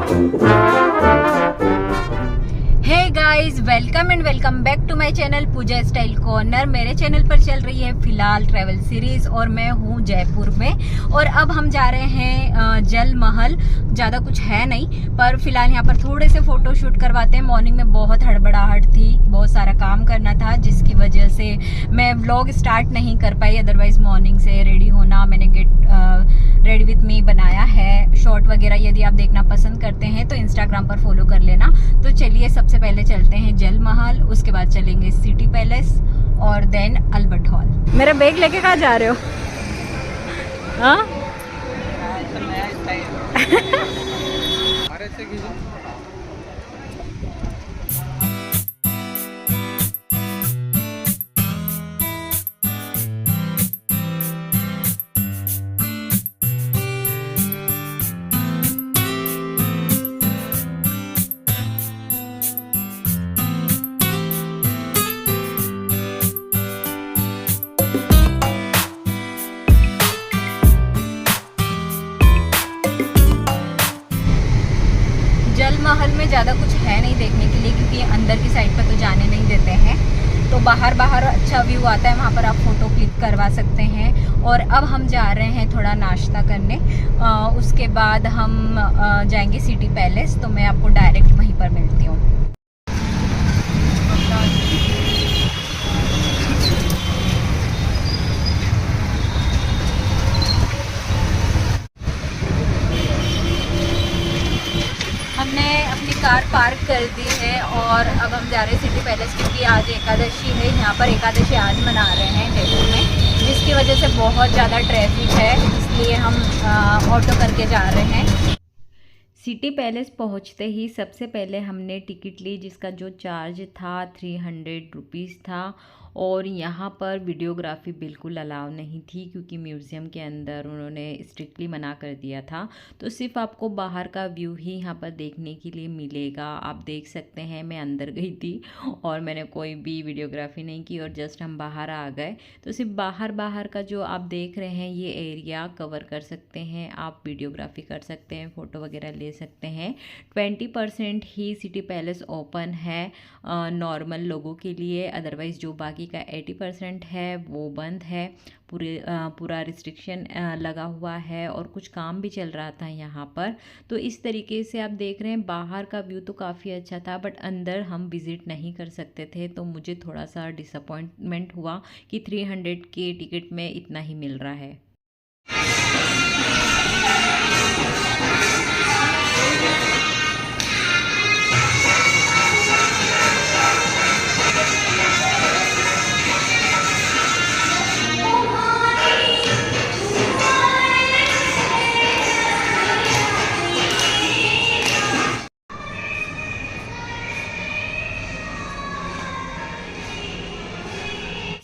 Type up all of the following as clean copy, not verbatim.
Hey guys, welcome and welcome back to my channel Pooja style corner. मेरे channel पर चल रही है फिलहाल ट्रैवल सीरीज और मैं हूँ जयपुर में। और अब हम जा रहे हैं जल महल। ज़्यादा कुछ है नहीं, पर फिलहाल यहाँ पर थोड़े से फोटो शूट करवाते हैं। मॉर्निंग में बहुत हड़बड़ाहट थी, बहुत सारा काम करना था, जिसकी वजह से मैं व्लॉग स्टार्ट नहीं कर पाई। अदरवाइज मॉर्निंग से रेडी होना, मैंने गेट रेडी विथ मी बनाया है। शॉर्ट वगैरह यदि आप देखना पसंद करते हैं तो इंस्टाग्राम पर फॉलो कर लेना। तो चलिए, सबसे पहले चलते हैं जल महल, उसके बाद चलेंगे सिटी पैलेस और देन अल्बर्ट हॉल। मेरा बैग लेके कहाँ जा रहे हो? हाँ जल महल में ज़्यादा कुछ है नहीं देखने के लिए, क्योंकि अंदर की साइड पर तो जाने नहीं देते हैं। तो बाहर अच्छा व्यू आता है, वहाँ पर आप फोटो क्लिक करवा सकते हैं। और अब हम जा रहे हैं थोड़ा नाश्ता करने, उसके बाद हम जाएंगे सिटी पैलेस। तो मैं आपको डायरेक्ट वहीं पर मिलती हूँ। हमने अपनी कार पार्क कर दी है और अब हम जा रहे हैं सिटी पैलेस, क्योंकि आज एकादशी है। यहाँ पर एकादशी आज मना रहे हैं जयपुर में, जिसकी वजह से बहुत ज़्यादा ट्रैफिक है, इसलिए हम ऑटो करके जा रहे हैं। सिटी पैलेस पहुँचते ही सबसे पहले हमने टिकट ली, जिसका जो चार्ज था 300 रुपीज़ था। और यहाँ पर वीडियोग्राफी बिल्कुल अलाउ नहीं थी, क्योंकि म्यूज़ियम के अंदर उन्होंने स्ट्रिक्टली मना कर दिया था। तो सिर्फ आपको बाहर का व्यू ही यहाँ पर देखने के लिए मिलेगा। आप देख सकते हैं, मैं अंदर गई थी और मैंने कोई भी वीडियोग्राफी नहीं की और जस्ट हम बाहर आ गए। तो सिर्फ बाहर का जो आप देख रहे हैं, ये एरिया कवर कर सकते हैं, आप वीडियोग्राफी कर सकते हैं, फ़ोटो वगैरह ले सकते हैं। 20% ही सिटी पैलेस ओपन है नॉर्मल लोगों के लिए, अदरवाइज़ जो बाकी का 80% है वो बंद है। पूरा रिस्ट्रिक्शन लगा हुआ है और कुछ काम भी चल रहा था यहाँ पर। तो इस तरीके से आप देख रहे हैं, बाहर का व्यू तो काफ़ी अच्छा था, बट अंदर हम विज़िट नहीं कर सकते थे। तो मुझे थोड़ा सा डिसअपॉइंटमेंट हुआ कि 300 के टिकट में इतना ही मिल रहा है।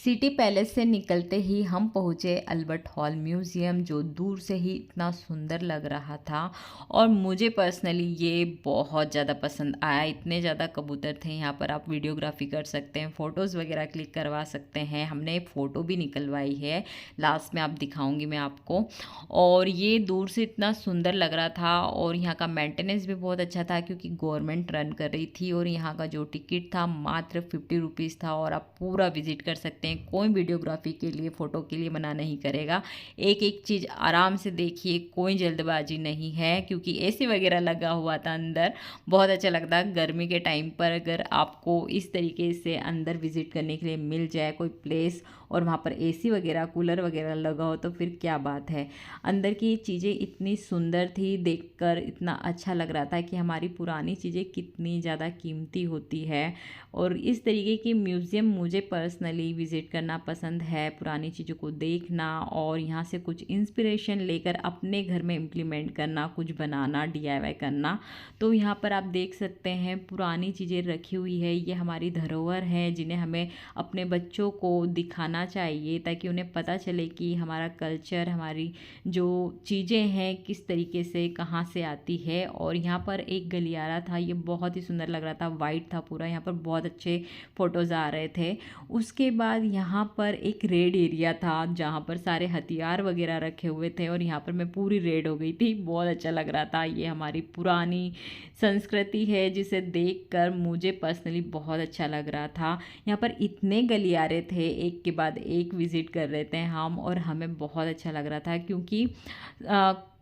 सिटी पैलेस से निकलते ही हम पहुँचे अल्बर्ट हॉल म्यूज़ियम, जो दूर से ही इतना सुंदर लग रहा था। और मुझे पर्सनली ये बहुत ज़्यादा पसंद आया। इतने ज़्यादा कबूतर थे यहाँ पर, आप वीडियोग्राफी कर सकते हैं, फ़ोटोज़ वगैरह क्लिक करवा सकते हैं। हमने एक फ़ोटो भी निकलवाई है, लास्ट में आप दिखाऊँगी मैं आपको। और ये दूर से इतना सुंदर लग रहा था और यहाँ का मेंटेनेंस भी बहुत अच्छा था, क्योंकि गवर्नमेंट रन कर रही थी। और यहाँ का जो टिकट था मात्र 50 रुपीज़ था और आप पूरा विजिट कर सकते हैं। कोई वीडियोग्राफी के लिए, फ़ोटो के लिए मना नहीं करेगा। एक एक चीज़ आराम से देखिए, कोई जल्दबाजी नहीं है, क्योंकि एसी वगैरह लगा हुआ था अंदर। बहुत अच्छा लगता है गर्मी के टाइम पर, अगर आपको इस तरीके से अंदर विजिट करने के लिए मिल जाए कोई प्लेस और वहाँ पर एसी वगैरह, कूलर वगैरह लगा हो, तो फिर क्या बात है। अंदर की चीज़ें इतनी सुंदर थी, देखकर इतना अच्छा लग रहा था कि हमारी पुरानी चीज़ें कितनी ज़्यादा कीमती होती है। और इस तरीके की म्यूज़ियम मुझे पर्सनली विज़िट करना पसंद है, पुरानी चीज़ों को देखना और यहाँ से कुछ इंस्पिरेशन लेकर अपने घर में इम्प्लीमेंट करना, कुछ बनाना, DIY करना। तो यहाँ पर आप देख सकते हैं, पुरानी चीज़ें रखी हुई है। ये हमारी धरोहर है, जिन्हें हमें अपने बच्चों को दिखाना करना चाहिए ताकि उन्हें पता चले कि हमारा कल्चर, हमारी जो चीज़ें हैं किस तरीके से कहाँ से आती है। और यहाँ पर एक गलियारा था, ये बहुत ही सुंदर लग रहा था, वाइट था पूरा, यहाँ पर बहुत अच्छे फ़ोटोज़ आ रहे थे। उसके बाद यहाँ पर एक रेड एरिया था जहाँ पर सारे हथियार वगैरह रखे हुए थे और यहाँ पर मैं पूरी रेड हो गई थी, बहुत अच्छा लग रहा था। ये हमारी पुरानी संस्कृति है जिसे देखकर मुझे पर्सनली बहुत अच्छा लग रहा था। यहाँ पर इतने गलियारे थे, एक के बाद एक विज़िट कर रहे थे हम, और हमें बहुत अच्छा लग रहा था क्योंकि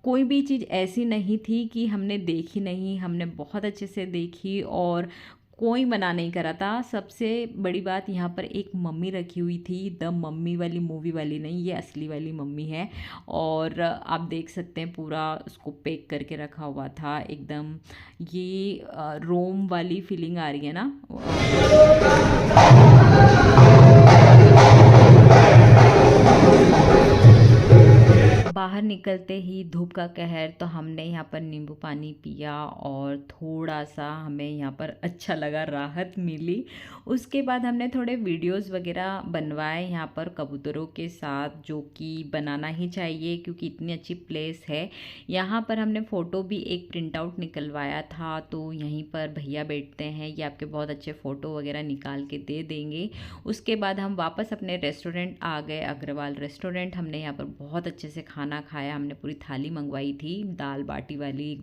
कोई भी चीज़ ऐसी नहीं थी कि हमने देखी नहीं, हमने बहुत अच्छे से देखी और कोई मना नहीं करा था। सबसे बड़ी बात, यहाँ पर एक मम्मी रखी हुई थी, द मम्मी वाली मूवी वाली नहीं, ये असली वाली मम्मी है। और आप देख सकते हैं पूरा उसको पैक करके रखा हुआ था एकदम। ये रोम वाली फीलिंग आ रही है ना। बाहर निकलते ही धूप का कहर, तो हमने यहाँ पर नींबू पानी पिया और थोड़ा सा हमें यहाँ पर अच्छा लगा, राहत मिली। उसके बाद हमने थोड़े वीडियोस वगैरह बनवाए यहाँ पर कबूतरों के साथ, जो कि बनाना ही चाहिए क्योंकि इतनी अच्छी प्लेस है। यहाँ पर हमने फ़ोटो भी एक प्रिंट आउट निकलवाया था, तो यहीं पर भैया बैठते हैं, ये आपके बहुत अच्छे फ़ोटो वगैरह निकाल के दे देंगे। उसके बाद हम वापस अपने रेस्टोरेंट आ गए, अग्रवाल रेस्टोरेंट। हमने यहाँ पर बहुत अच्छे से खाना खाया, हमने पूरी थाली मंगवाई थी दाल बाटी वाली,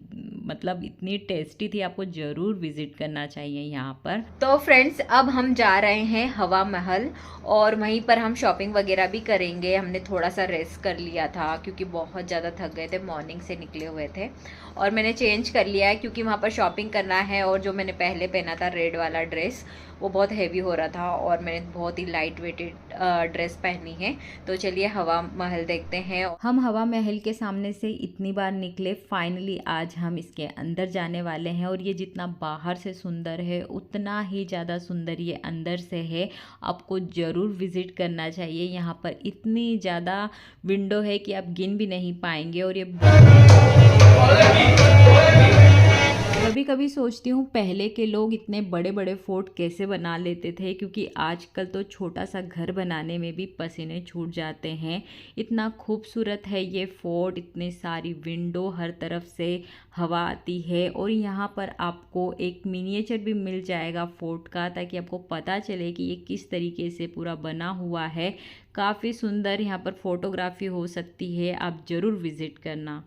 मतलब इतनी टेस्टी थी, आपको ज़रूर विजिट करना चाहिए यहाँ पर। तो फ्रेंड्स, अब हम जा रहे हैं हवा महल और वहीं पर हम शॉपिंग वगैरह भी करेंगे। हमने थोड़ा सा रेस्ट कर लिया था क्योंकि बहुत ज़्यादा थक गए थे, मॉर्निंग से निकले हुए थे, और मैंने चेंज कर लिया है क्योंकि वहाँ पर शॉपिंग करना है। और जो मैंने पहले पहना था रेड वाला ड्रेस, वो बहुत हेवी हो रहा था और मैंने बहुत ही लाइट वेटेड ड्रेस पहनी है। तो चलिए हवा महल देखते हैं। हम हवा महल के सामने से इतनी बार निकले, फाइनली आज हम इसके अंदर जाने वाले हैं। और ये जितना बाहर से सुंदर है उतना ही ज़्यादा सुंदर ये अंदर से है, आपको ज़रूर विज़िट करना चाहिए। यहाँ पर इतनी ज़्यादा विंडो है कि आप गिन भी नहीं पाएंगे। और ये कभी कभी सोचती हूँ पहले के लोग इतने बड़े बड़े फोर्ट कैसे बना लेते थे, क्योंकि आजकल तो छोटा सा घर बनाने में भी पसीने छूट जाते हैं। इतना खूबसूरत है ये फोर्ट, इतनी सारी विंडो, हर तरफ से हवा आती है। और यहाँ पर आपको एक मिनिएचर भी मिल जाएगा फोर्ट का, ताकि आपको पता चले कि ये किस तरीके से पूरा बना हुआ है। काफ़ी सुंदर यहाँ पर फोटोग्राफी हो सकती है, आप ज़रूर विज़िट करना।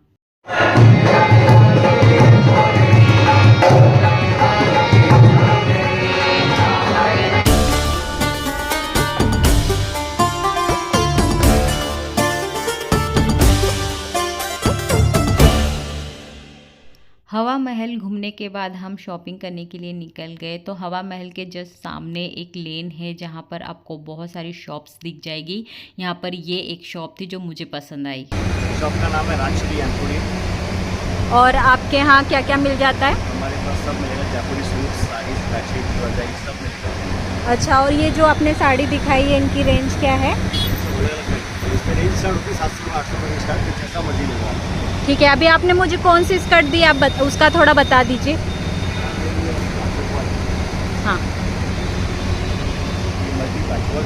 हवा महल घूमने के बाद हम शॉपिंग करने के लिए निकल गए। तो हवा महल के जस्ट सामने एक लेन है जहाँ पर आपको बहुत सारी शॉप्स दिख जाएगी। यहाँ पर ये एक शॉप थी जो मुझे पसंद आई। शॉप का नाम है राजश्री एम्पोरियम। और आपके यहाँ क्या क्या मिल जाता है? हमारे पास सब मिलेगा, जयपुरी सूट, साड़ी, बेडशीट, ज्वेलरी सब मिलता है। अच्छा, और ये जो आपने साड़ी दिखाई है, इनकी रेंज क्या है? इसमें रेंज स्टार्ट होती है 700 800 रुपये स्टार्ट, कुछ ऐसा मर्जी लेगा। ठीक है, अभी आपने मुझे कौन सी स्कर्ट दी, आप उसका थोड़ा बता दीजिए। हाँ,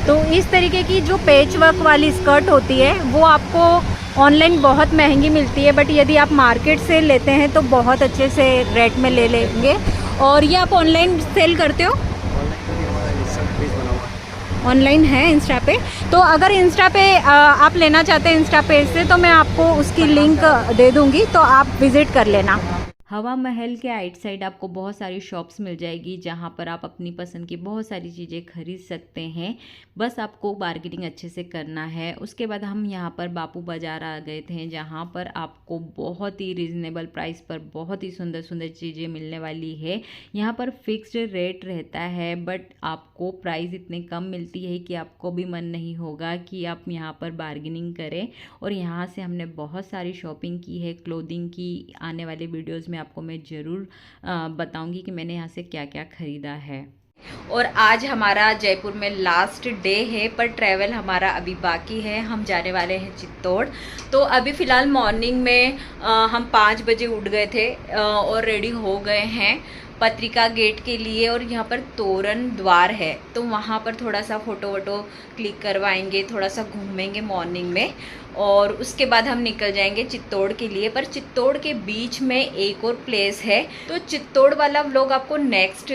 तो इस तरीके की जो पैच वर्क वाली स्कर्ट होती है वो आपको ऑनलाइन बहुत महंगी मिलती है, बट यदि आप मार्केट से लेते हैं तो बहुत अच्छे से रेट में ले लेंगे। और ये आप ऑनलाइन सेल करते हो? ऑनलाइन है इंस्टा पे, तो अगर इंस्टा पे आप लेना चाहते हैं इंस्टा पे से, तो मैं आपको उसकी लिंक दे दूंगी, तो आप विजिट कर लेना। हवा महल के आइट साइड आपको बहुत सारी शॉप्स मिल जाएगी जहाँ पर आप अपनी पसंद की बहुत सारी चीज़ें खरीद सकते हैं। बस आपको बार्गेनिंग अच्छे से करना है। उसके बाद हम यहाँ पर बापू बाज़ार आ गए थे, जहाँ पर आपको बहुत ही रिजनेबल प्राइस पर बहुत ही सुंदर सुंदर चीज़ें मिलने वाली है। यहाँ पर फिक्स्ड रेट रहता है, बट आपको प्राइस इतने कम मिलती है कि आपको भी मन नहीं होगा कि आप यहाँ पर बार्गेनिंग करें। और यहाँ से हमने बहुत सारी शॉपिंग की है क्लोथिंग की। आने वाले वीडियोज़ में आपको मैं ज़रूर बताऊंगी कि मैंने यहाँ से क्या क्या ख़रीदा है। और आज हमारा जयपुर में लास्ट डे है, पर ट्रैवल हमारा अभी बाकी है। हम जाने वाले हैं चित्तौड़। तो अभी फ़िलहाल मॉर्निंग में हम 5 बजे उठ गए थे और रेडी हो गए हैं पत्रिका गेट के लिए। और यहाँ पर तोरण द्वार है, तो वहाँ पर थोड़ा सा फ़ोटो वोटो क्लिक करवाएंगे, थोड़ा सा घूमेंगे मॉर्निंग में, और उसके बाद हम निकल जाएंगे चित्तौड़ के लिए। पर चित्तौड़ के बीच में एक और प्लेस है, तो चित्तौड़ वाला व्लॉग आपको नेक्स्ट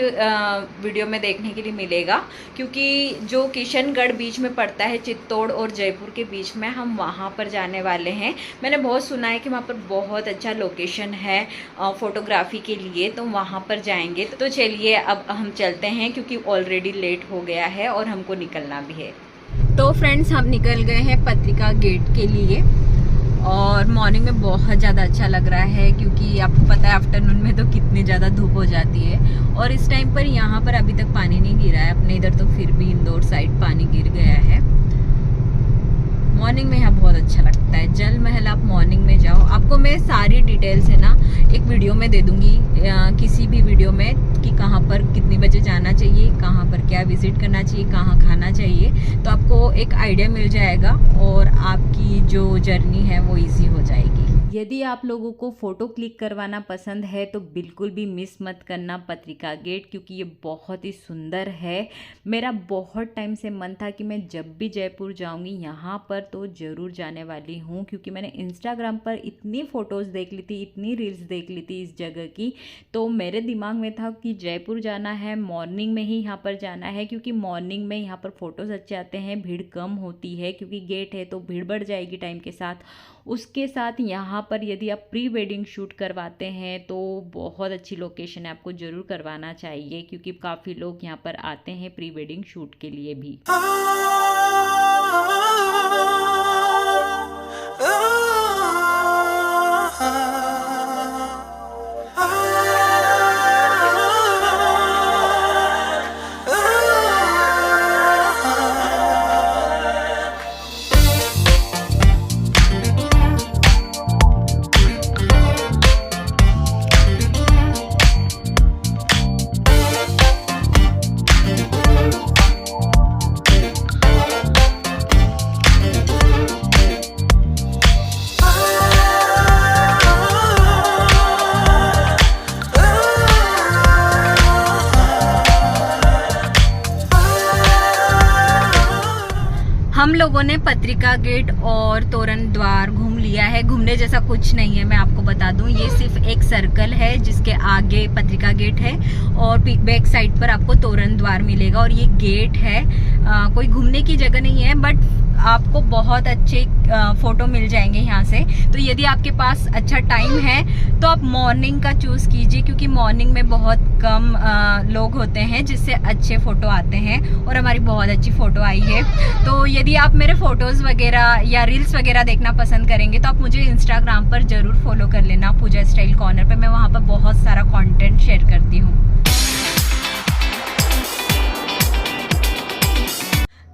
वीडियो में देखने के लिए मिलेगा, क्योंकि जो किशनगढ़ बीच में पड़ता है चित्तौड़ और जयपुर के बीच में, हम वहाँ पर जाने वाले हैं। मैंने बहुत सुना है कि वहाँ पर बहुत अच्छा लोकेशन है फ़ोटोग्राफी के लिए, तो वहाँ पर जाएंगे। तो चलिए अब हम चलते हैं, क्योंकि ऑलरेडी लेट हो गया है और हमको निकलना भी है। तो फ्रेंड्स, हम निकल गए हैं पत्रिका गेट के लिए, और मॉर्निंग में बहुत ज़्यादा अच्छा लग रहा है, क्योंकि आपको पता है आफ्टरनून में तो कितनी ज़्यादा धूप हो जाती है। और इस टाइम पर यहाँ पर अभी तक पानी नहीं गिरा है, अपने इधर तो फिर भी इंदौर साइड पानी गिर गया है। मॉर्निंग में यहाँ बहुत अच्छा लगता है। जल महल आप मॉर्निंग में जाओ, आपको मैं सारी डिटेल्स है ना एक वीडियो में दे दूँगी, किसी भी वीडियो में, कि कहाँ पर कितनी बजे जाना चाहिए, कहाँ पर क्या विजिट करना चाहिए, कहाँ खाना चाहिए, तो आपको एक आइडिया मिल जाएगा और आपकी जो जर्नी है वो इजी हो जाएगी। यदि आप लोगों को फ़ोटो क्लिक करवाना पसंद है तो बिल्कुल भी मिस मत करना पत्रिका गेट, क्योंकि ये बहुत ही सुंदर है। मेरा बहुत टाइम से मन था कि मैं जब भी जयपुर जाऊंगी यहाँ पर तो ज़रूर जाने वाली हूँ, क्योंकि मैंने इंस्टाग्राम पर इतनी फ़ोटोज़ देख ली थी, इतनी रील्स देख ली थी इस जगह की, तो मेरे दिमाग में था कि जयपुर जाना है, मॉर्निंग में ही यहाँ पर जाना है, क्योंकि मॉर्निंग में यहाँ पर फ़ोटोज़ अच्छे आते हैं, भीड़ कम होती है, क्योंकि गेट है तो भीड़ बढ़ जाएगी टाइम के साथ। उसके साथ यहाँ पर यदि आप प्री वेडिंग शूट करवाते हैं तो बहुत अच्छी लोकेशन है, आपको ज़रूर करवाना चाहिए, क्योंकि काफ़ी लोग यहाँ पर आते हैं प्री वेडिंग शूट के लिए भी। हम लोगों ने पत्रिका गेट और तोरण द्वार घूम लिया है। घूमने जैसा कुछ नहीं है, मैं आपको बता दूं, ये सिर्फ एक सर्कल है जिसके आगे पत्रिका गेट है और बैक साइड पर आपको तोरण द्वार मिलेगा। और ये गेट है, कोई घूमने की जगह नहीं है, बट आपको बहुत अच्छे फोटो मिल जाएंगे यहाँ से। तो यदि आपके पास अच्छा टाइम है तो आप मॉर्निंग का चूज़ कीजिए, क्योंकि मॉर्निंग में बहुत कम लोग होते हैं जिससे अच्छे फ़ोटो आते हैं, और हमारी बहुत अच्छी फ़ोटो आई है। तो यदि आप मेरे फ़ोटोज़ वगैरह या रील्स वगैरह देखना पसंद करेंगे तो आप मुझे इंस्टाग्राम पर ज़रूर फॉलो कर लेना, पूजा स्टाइल कॉर्नर पर। मैं वहाँ पर बहुत सारा कंटेंट शेयर करती हूँ।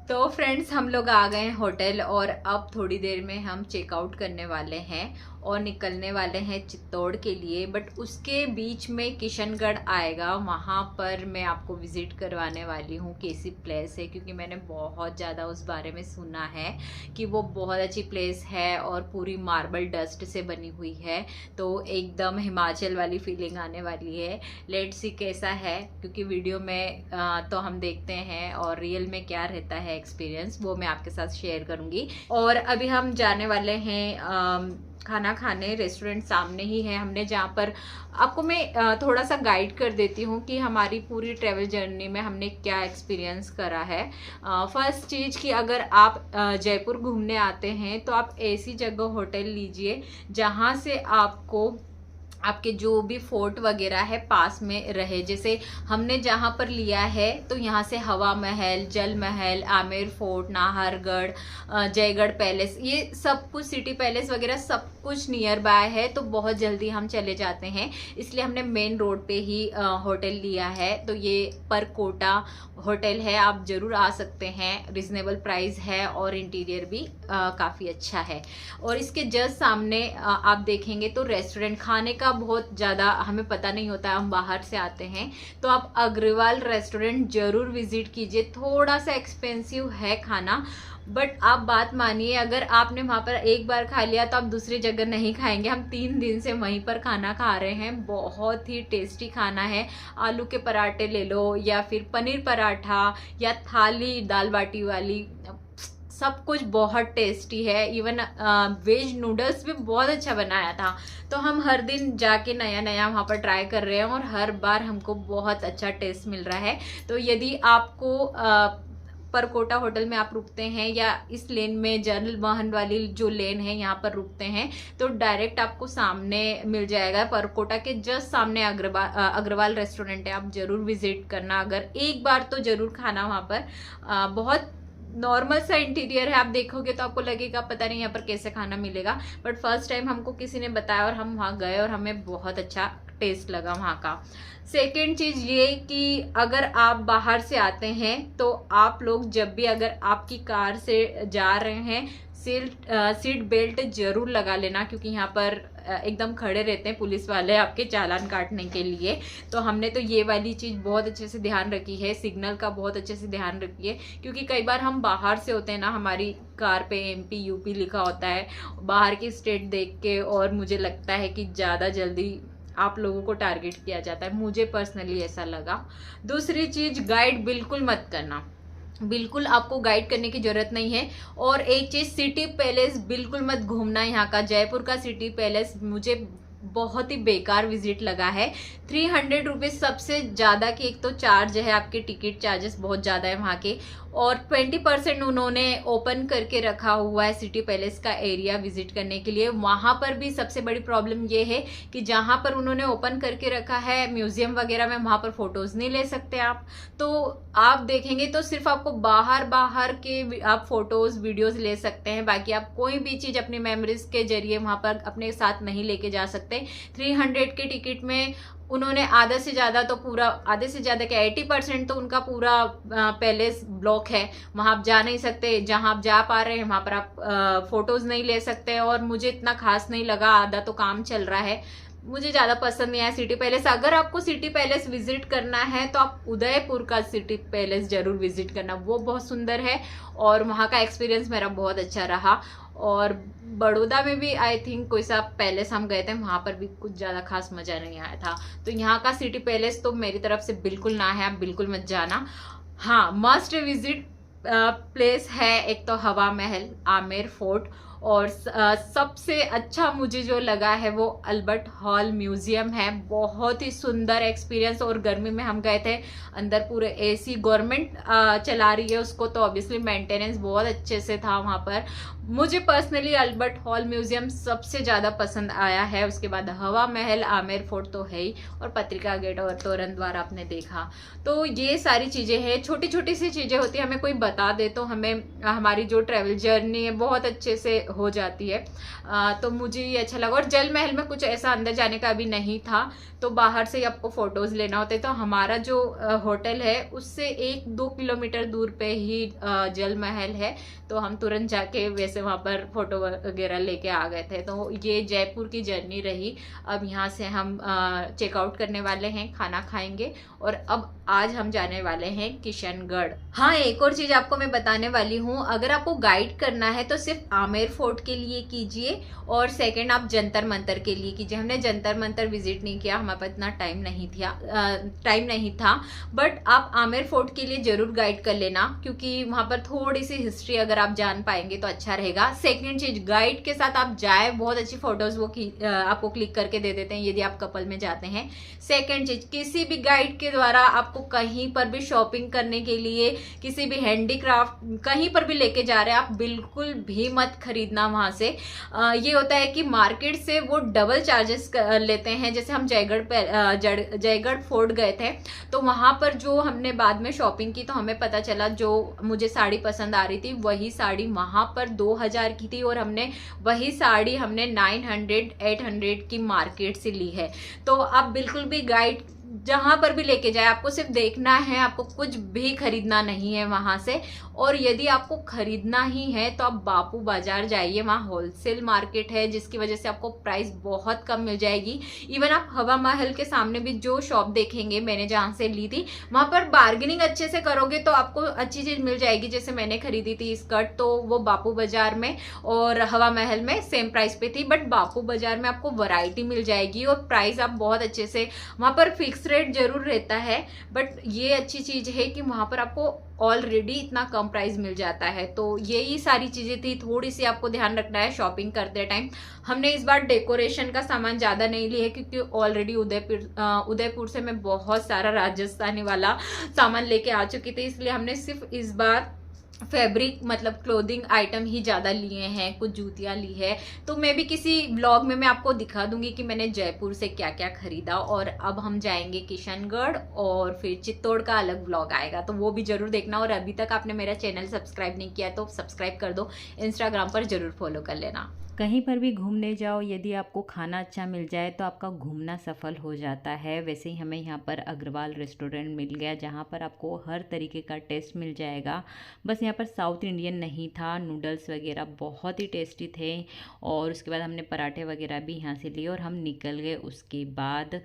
तो फ्रेंड्स, हम लोग आ गए हैं होटल, और अब थोड़ी देर में हम चेकआउट करने वाले हैं और निकलने वाले हैं चित्तौड़ के लिए। बट उसके बीच में किशनगढ़ आएगा, वहाँ पर मैं आपको विज़िट करवाने वाली हूँ कैसी प्लेस है, क्योंकि मैंने बहुत ज़्यादा उस बारे में सुना है कि वो बहुत अच्छी प्लेस है और पूरी मार्बल डस्ट से बनी हुई है, तो एकदम हिमाचल वाली फीलिंग आने वाली है। लेट्स सी कैसा है, क्योंकि वीडियो में तो हम देखते हैं और रियल में क्या रहता है एक्सपीरियंस, वो मैं आपके साथ शेयर करूँगी। और अभी हम जाने वाले हैं खाना खाने। रेस्टोरेंट सामने ही है, हमने जहाँ पर आपको मैं थोड़ा सा गाइड कर देती हूँ कि हमारी पूरी ट्रैवल जर्नी में हमने क्या एक्सपीरियंस करा है। फर्स्ट चीज़ कि अगर आप जयपुर घूमने आते हैं तो आप ऐसी जगह होटल लीजिए जहाँ से आपको आपके जो भी फोर्ट वगैरह है पास में रहे। जैसे हमने जहाँ पर लिया है तो यहाँ से हवा महल, जल महल, आमेर फोर्ट, नाहरगढ़, जयगढ़ पैलेस, ये सब कुछ, सिटी पैलेस वगैरह सब कुछ नियर बाय है, तो बहुत जल्दी हम चले जाते हैं, इसलिए हमने मेन रोड पे ही होटल लिया है। तो ये पर कोटा होटल है, आप ज़रूर आ सकते हैं, रिजनेबल प्राइस है और इंटीरियर भी काफ़ी अच्छा है। और इसके जस्ट सामने आप देखेंगे तो रेस्टोरेंट, खाने का का बहुत ज़्यादा हमें पता नहीं होता है, हम बाहर से आते हैं, तो आप अग्रवाल रेस्टोरेंट ज़रूर विजिट कीजिए। थोड़ा सा एक्सपेंसिव है खाना, बट आप बात मानिए, अगर आपने वहाँ पर एक बार खा लिया तो आप दूसरी जगह नहीं खाएंगे। हम 3 दिन से वहीं पर खाना खा रहे हैं, बहुत ही टेस्टी खाना है। आलू के पराठे ले लो या फिर पनीर पराठा या थाली दाल बाटी वाली, सब कुछ बहुत टेस्टी है। इवन वेज नूडल्स भी बहुत अच्छा बनाया था। तो हम हर दिन जाके नया नया वहाँ पर ट्राई कर रहे हैं और हर बार हमको बहुत अच्छा टेस्ट मिल रहा है। तो यदि आपको परकोटा होटल में आप रुकते हैं या इस लेन में जनरल वाहन वाली जो लेन है यहाँ पर रुकते हैं, तो डायरेक्ट आपको सामने मिल जाएगा। परकोटा के जस्ट सामने अग्रवाल रेस्टोरेंट है, आप जरूर विजिट करना। अगर एक बार तो जरूर खाना वहाँ पर। बहुत नॉर्मल सा इंटीरियर है, आप देखोगे तो आपको लगेगा पता नहीं यहाँ पर कैसे खाना मिलेगा, बट फर्स्ट टाइम हमको किसी ने बताया और हम वहाँ गए और हमें बहुत अच्छा टेस्ट लगा वहाँ का। सेकेंड चीज़ ये कि अगर आप बाहर से आते हैं तो आप लोग जब भी अगर आपकी कार से जा रहे हैं, सीट बेल्ट जरूर लगा लेना, क्योंकि यहाँ पर एकदम खड़े रहते हैं पुलिस वाले आपके चालान काटने के लिए। तो हमने तो ये वाली चीज़ बहुत अच्छे से ध्यान रखी है, सिग्नल का बहुत अच्छे से ध्यान रखी है, क्योंकि कई बार हम बाहर से होते हैं ना, हमारी कार पे MP UP लिखा होता है बाहर की स्टेट देख के, और मुझे लगता है कि ज़्यादा जल्दी आप लोगों को टारगेट किया जाता है, मुझे पर्सनली ऐसा लगा। दूसरी चीज़, गाइड बिल्कुल मत करना, बिल्कुल आपको गाइड करने की जरूरत नहीं है। और एक चीज़, सिटी पैलेस बिल्कुल मत घूमना। यहाँ का जयपुर का सिटी पैलेस मुझे बहुत ही बेकार विजिट लगा है। 300 रुपीज़ सबसे ज़्यादा की एक तो चार्ज है, आपके टिकट चार्जेस बहुत ज़्यादा है वहाँ के, और 20% उन्होंने ओपन करके रखा हुआ है सिटी पैलेस का एरिया विजिट करने के लिए। वहाँ पर भी सबसे बड़ी प्रॉब्लम ये है कि जहाँ पर उन्होंने ओपन करके रखा है म्यूजियम वगैरह में, वहाँ पर फोटोज़ नहीं ले सकते आप। तो आप देखेंगे तो सिर्फ आपको बाहर के आप फोटोज़ वीडियोज़ ले सकते हैं, बाकी आप कोई भी चीज़ अपनी मेमोरीज के जरिए वहाँ पर अपने साथ नहीं लेके जा सकते। 300 के टिकट में उन्होंने आधे से ज़्यादा क्या 80% तो उनका पूरा पैलेस ब्लॉक है, वहाँ आप जा नहीं सकते। जहाँ आप जा पा रहे हैं वहाँ पर आप फोटोज़ नहीं ले सकते, और मुझे इतना खास नहीं लगा, आधा तो काम चल रहा है, मुझे ज़्यादा पसंद नहीं आया सिटी पैलेस। अगर आपको सिटी पैलेस विजिट करना है तो आप उदयपुर का सिटी पैलेस ज़रूर विजिट करना, वो बहुत सुंदर है और वहाँ का एक्सपीरियंस मेरा बहुत अच्छा रहा। और बड़ौदा में भी आई थिंक कोई सा पैलेस हम गए थे, वहाँ पर भी कुछ ज़्यादा खास मज़ा नहीं आया था। तो यहाँ का सिटी पैलेस तो मेरी तरफ से बिल्कुल ना है, आप बिल्कुल मत जाना। हाँ, मस्ट विजिट प्लेस है एक तो हवा महल, आमेर फोर्ट, और सबसे अच्छा मुझे जो लगा है वो अल्बर्ट हॉल म्यूजियम है। बहुत ही सुंदर एक्सपीरियंस, और गर्मी में हम गए थे, अंदर पूरे AC गवर्नमेंट चला रही है उसको, तो ऑब्वियसली मेंटेनेंस बहुत अच्छे से था वहाँ पर। मुझे पर्सनली अल्बर्ट हॉल म्यूजियम सबसे ज़्यादा पसंद आया है। उसके बाद हवा महल, आमेर फोर्ट तो है ही, और पत्रिका गेट और तोरण द्वार आपने देखा। तो ये सारी चीज़ें हैं, छोटी छोटी सी चीज़ें होती है, हमें कोई बता दे तो हमें हमारी जो ट्रैवल जर्नी है बहुत अच्छे से हो जाती है। तो मुझे ये अच्छा लगा। और जल महल में कुछ ऐसा अंदर जाने का अभी नहीं था, तो बाहर से ही आपको फ़ोटोज़ लेना होते। तो हमारा जो होटल है उससे 1-2 किलोमीटर दूर पे ही जल महल है, तो हम तुरंत जाके वैसे वहाँ पर फ़ोटो वगैरह लेके आ गए थे। तो ये जयपुर की जर्नी रही। अब यहाँ से हम चेकआउट करने वाले हैं, खाना खाएंगे, और अब आज हम जाने वाले हैं किशनगढ़। हाँ, एक और चीज़ आपको मैं बताने वाली हूँ, अगर आपको गाइड करना है तो सिर्फ आमेर फोर्ट के लिए कीजिए, और सेकंड आप जंतर मंतर के लिए कीजिए। हमने जंतर मंतर विजिट नहीं किया, हमारे पास इतना टाइम नहीं था, बट आप आमेर फोर्ट के लिए ज़रूर गाइड कर लेना, क्योंकि वहाँ पर थोड़ी सी हिस्ट्री अगर आप जान पाएंगे तो अच्छा रहेगा। सेकेंड चीज़, गाइड के साथ आप जाए, बहुत अच्छी फोटोज़ वो आपको क्लिक करके दे देते हैं यदि आप कपल में जाते हैं। सेकेंड चीज़, किसी भी गाइड के द्वारा आपको कहीं पर भी शॉपिंग करने के लिए, किसी भी हैंडीक्राफ्ट कहीं पर भी लेके जा रहे हैं, आप बिल्कुल भी मत खरीदना वहाँ से। ये होता है कि मार्केट से वो डबल चार्जेस लेते हैं। जैसे हम जयगढ़ फोर्ट गए थे, तो वहाँ पर जो हमने बाद में शॉपिंग की तो हमें पता चला जो मुझे साड़ी पसंद आ रही थी वही साड़ी वहाँ पर 2000 की थी, और हमने वही साड़ी 900-800 की मार्केट से ली है। तो आप बिल्कुल भी गाइड जहाँ पर भी लेके जाए आपको सिर्फ देखना है, आपको कुछ भी खरीदना नहीं है वहाँ से। और यदि आपको खरीदना ही है तो आप बापू बाजार जाइए, वहाँ होलसेल मार्केट है जिसकी वजह से आपको प्राइस बहुत कम मिल जाएगी। इवन आप हवा महल के सामने भी जो शॉप देखेंगे, मैंने जहाँ से ली थी वहाँ पर बार्गेनिंग अच्छे से करोगे तो आपको अच्छी चीज़ मिल जाएगी। जैसे मैंने खरीदी थी स्कर्ट तो वो बापू बाजार में और हवा महल में सेम प्राइस पे थी, बट बापू बाजार में आपको वैरायटी मिल जाएगी और प्राइस आप बहुत अच्छे से, वहाँ पर फिक्स रेट जरूर रहता है बट ये अच्छी चीज़ है कि वहाँ पर आपको ऑलरेडी इतना कम प्राइस मिल जाता है। तो यही सारी चीज़ें थी, थोड़ी सी आपको ध्यान रखना है शॉपिंग करते टाइम। हमने इस बार डेकोरेशन का सामान ज़्यादा नहीं लिया है क्योंकि ऑलरेडी उदयपुर से मैं बहुत सारा राजस्थानी वाला सामान लेके आ चुकी थी, इसलिए हमने सिर्फ इस बार फैब्रिक मतलब क्लोथिंग आइटम ही ज़्यादा लिए हैं, कुछ जूतियाँ ली है। तो मैं भी किसी ब्लॉग में मैं आपको दिखा दूंगी कि मैंने जयपुर से क्या क्या खरीदा। और अब हम जाएंगे किशनगढ़ और फिर चित्तौड़ का अलग ब्लॉग आएगा, तो वो भी जरूर देखना। और अभी तक आपने मेरा चैनल सब्सक्राइब नहीं किया तो सब्सक्राइब कर दो, इंस्टाग्राम पर जरूर फॉलो कर लेना। कहीं पर भी घूमने जाओ, यदि आपको खाना अच्छा मिल जाए तो आपका घूमना सफल हो जाता है। वैसे ही हमें यहाँ पर अग्रवाल रेस्टोरेंट मिल गया जहाँ पर आपको हर तरीके का टेस्ट मिल जाएगा। बस यहाँ पर साउथ इंडियन नहीं था, नूडल्स वगैरह बहुत ही टेस्टी थे। और उसके बाद हमने पराठे वगैरह भी यहाँ से लिए और हम निकल गए उसके बाद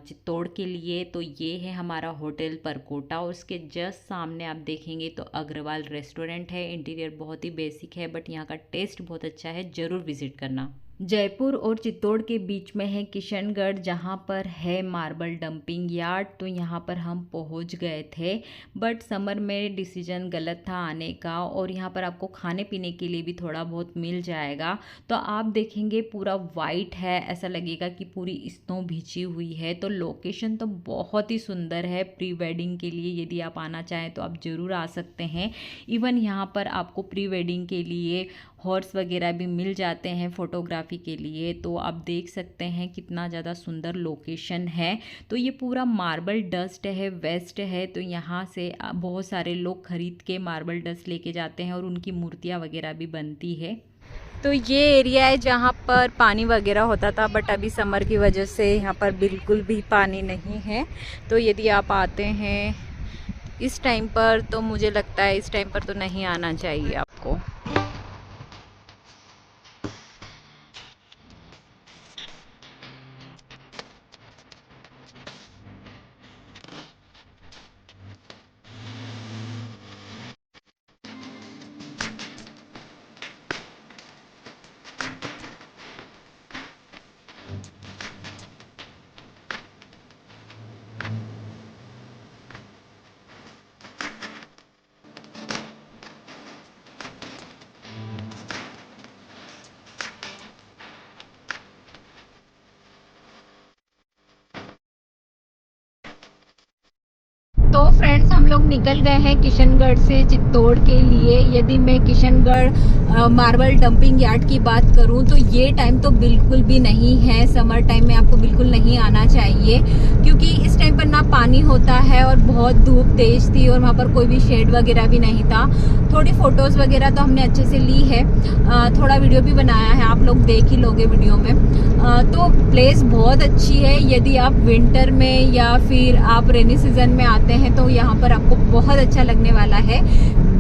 चित्तौड़ के लिए। तो ये है हमारा होटल परकोटा और उसके जस्ट सामने आप देखेंगे तो अग्रवाल रेस्टोरेंट है। इंटीरियर बहुत ही बेसिक है बट यहाँ का टेस्ट बहुत अच्छा है, जरूर विजिट करना। जयपुर और चित्तौड़ के बीच में है किशनगढ़ जहाँ पर है मार्बल डंपिंग यार्ड। तो यहाँ पर हम पहुँच गए थे बट समर में डिसीजन गलत था आने का। और यहाँ पर आपको खाने पीने के लिए भी थोड़ा बहुत मिल जाएगा। तो आप देखेंगे पूरा वाइट है, ऐसा लगेगा कि पूरी स्नो भींची हुई है। तो लोकेशन तो बहुत ही सुंदर है। प्री वेडिंग के लिए यदि आप आना चाहें तो आप ज़रूर आ सकते हैं। इवन यहाँ पर आपको प्री वेडिंग के लिए हॉर्स वगैरह भी मिल जाते हैं फोटोग्राफी के लिए। तो आप देख सकते हैं कितना ज़्यादा सुंदर लोकेशन है। तो ये पूरा मार्बल डस्ट है, वेस्ट है। तो यहाँ से बहुत सारे लोग खरीद के मार्बल डस्ट लेके जाते हैं और उनकी मूर्तियाँ वगैरह भी बनती है। तो ये एरिया है जहाँ पर पानी वगैरह होता था बट अभी समर की वजह से यहाँ पर बिल्कुल भी पानी नहीं है। तो यदि आप आते हैं इस टाइम पर तो मुझे लगता है इस टाइम पर तो नहीं आना चाहिए आपको। तो फ्रेंड्स हम लोग निकल गए हैं किशनगढ़ से चित्तौड़ के लिए। यदि मैं किशनगढ़ मार्बल डंपिंग यार्ड की बात करूं तो ये टाइम तो बिल्कुल भी नहीं है। समर टाइम में आपको बिल्कुल नहीं आना चाहिए क्योंकि इस टाइम पर ना पानी होता है और बहुत धूप तेज थी और वहाँ पर कोई भी शेड वगैरह भी नहीं था। थोड़ी फोटोज़ वगैरह तो हमने अच्छे से ली है, थोड़ा वीडियो भी बनाया है, आप लोग देख ही लोगे वीडियो में। तो प्लेस बहुत अच्छी है। यदि आप विंटर में या फिर आप रेनी सीजन में आते हैं तो यहाँ पर आपको बहुत अच्छा लगने वाला है।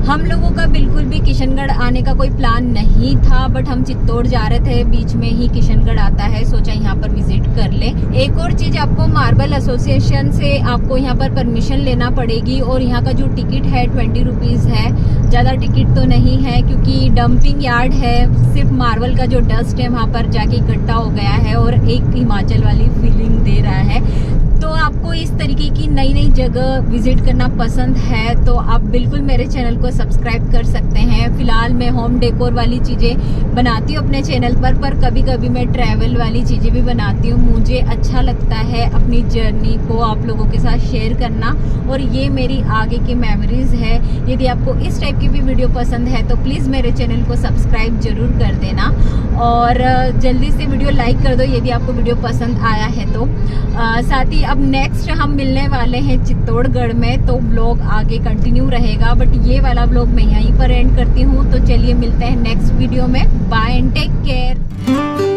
हम लोगों का बिल्कुल भी किशनगढ़ आने का कोई प्लान नहीं था बट हम चित्तौड़ जा रहे थे, बीच में ही किशनगढ़ आता है, सोचा यहाँ पर विजिट कर ले। एक और चीज, आपको मार्बल एसोसिएशन से आपको यहाँ पर परमिशन लेना पड़ेगी और यहाँ का जो टिकट है 20 रुपीज़ है, ज़्यादा टिकट तो नहीं है क्योंकि डंपिंग यार्ड है। सिर्फ मार्बल का जो डस्ट है वहाँ पर जाके इकट्ठा हो गया है और एक हिमाचल वाली फीलिंग दे रहा है। तो आपको इस तरीके की नई नई जगह विजिट करना पसंद है तो आप बिल्कुल मेरे चैनल को सब्सक्राइब कर सकते हैं। फिलहाल मैं होम डेकोर वाली चीज़ें बनाती हूँ अपने चैनल पर कभी कभी मैं ट्रैवल वाली चीज़ें भी बनाती हूँ। मुझे अच्छा लगता है अपनी जर्नी को आप लोगों के साथ शेयर करना और ये मेरी आगे की मेमोरीज है। यदि आपको इस टाइप की भी वीडियो पसंद है तो प्लीज़ मेरे चैनल को सब्सक्राइब जरूर कर देना और जल्दी से वीडियो लाइक कर दो यदि आपको वीडियो पसंद आया है तो। साथ ही अब नेक्स्ट हम मिलने वाले हैं चित्तौड़गढ़ में, तो व्लॉग आगे कंटिन्यू रहेगा बट ये वाला व्लॉग मैं यहीं पर एंड करती हूँ। तो चलिए मिलते हैं नेक्स्ट वीडियो में। Bye and take care.